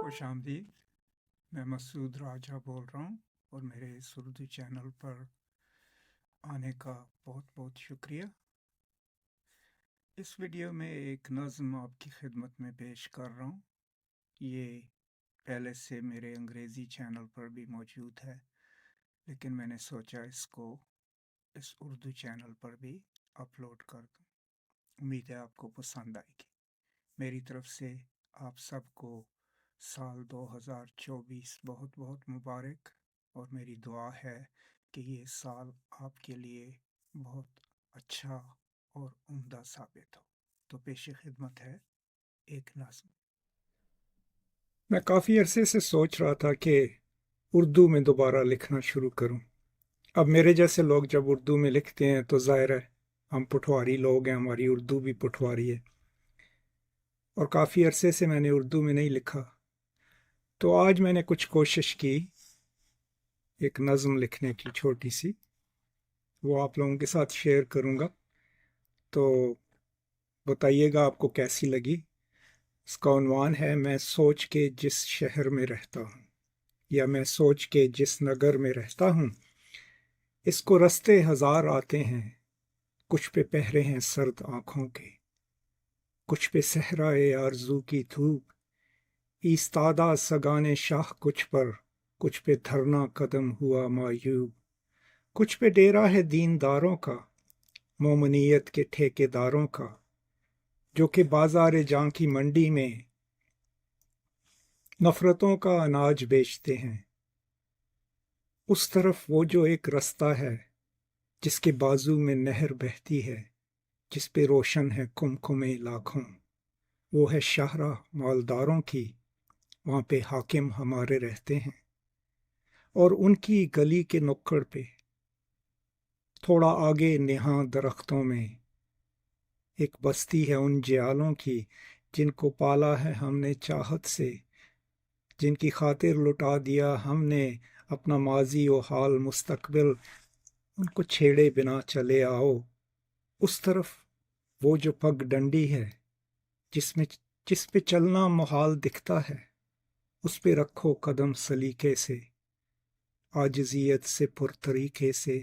खुश आमदीद। मैं मसूद राजा बोल रहा हूँ और मेरे इस उर्दू चैनल पर आने का बहुत बहुत शुक्रिया। इस वीडियो में एक नज़्म आपकी खिदमत में पेश कर रहा हूँ। ये पहले से मेरे अंग्रेज़ी चैनल पर भी मौजूद है, लेकिन मैंने सोचा इसको इस उर्दू चैनल पर भी अपलोड कर दूँ। उम्मीद है आपको पसंद आएगी। मेरी तरफ से आप सबको साल 2024 बहुत बहुत मुबारक, और मेरी दुआ है कि ये साल आपके लिए बहुत अच्छा और उम्दा साबित हो। तो पेश खिदमत है एक नज़्म। मैं काफ़ी अरसे से सोच रहा था कि उर्दू में दोबारा लिखना शुरू करूं। अब मेरे जैसे लोग जब उर्दू में लिखते हैं तो ज़ाहिर है हम पटवारी लोग हैं, हमारी उर्दू भी पटवारी है, और काफ़ी अरसे से मैंने उर्दू में नहीं लिखा। तो आज मैंने कुछ कोशिश की एक नज़्म लिखने की, छोटी सी, वो आप लोगों के साथ शेयर करूँगा। तो बताइएगा आपको कैसी लगी। इसका उन्वान है मैं सोच के जिस शहर में रहता हूँ, या मैं सोच के जिस नगर में रहता हूँ। इसको रस्ते हजार आते हैं, कुछ पे पहरे हैं सर्द आँखों के, कुछ पे सहराए आरज़ू की धूप, ईस्तादा सगाने शाह कुछ पर, कुछ पे धरना कदम हुआ मायूब, कुछ पे डेरा है दीनदारों का, मोमनीयत के ठेकेदारों का, जो कि बाजार जां की मंडी में नफरतों का अनाज बेचते हैं। उस तरफ वो जो एक रास्ता है, जिसके बाजू में नहर बहती है, जिस पे रोशन है कुमकुमे लाखों, वो है शाहराह मालदारों की, वहाँ पे हाकिम हमारे रहते हैं। और उनकी गली के नुक्कड़ पे थोड़ा आगे नेहा दरख्तों में एक बस्ती है उन जियालों की, जिनको पाला है हमने चाहत से, जिनकी खातिर लुटा दिया हमने अपना माजी और हाल मुस्तकबिल, उनको छेड़े बिना चले आओ। उस तरफ वो जो पग डंडी है, जिसमें जिस पे चलना मुहाल दिखता है, उस पे रखो कदम सलीके से, आजिजियत से पुरतरीके से,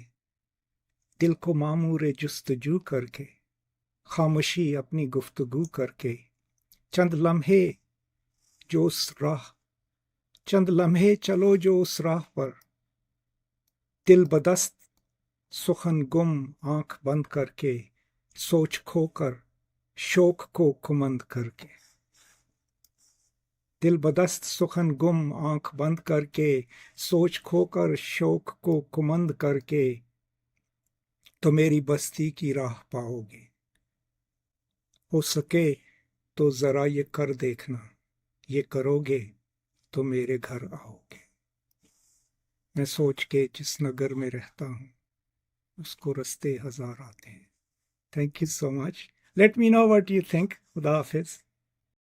दिल को मामूर जुस्तजू करके, खामोशी अपनी गुफ्तगू करके, चंद लम्हे जो उस राह चंद लम्हे चलो जो उस राह पर, दिल बदस्त सुखन गुम आंख बंद करके, सोच खोकर शोक को कुमंद करके। दिल बदस्त सुखन गुम आंख बंद करके, सोच खोकर शोक को कुमंद करके, तो मेरी बस्ती की राह पाओगे। हो सके तो जरा ये कर देखना, ये करोगे तो मेरे घर आओगे। मैं सोच के जिस नगर में रहता हूँ, उसको रस्ते हजार आते हैं। Thank you so much. Let me know what you think. खुदा हाफिज।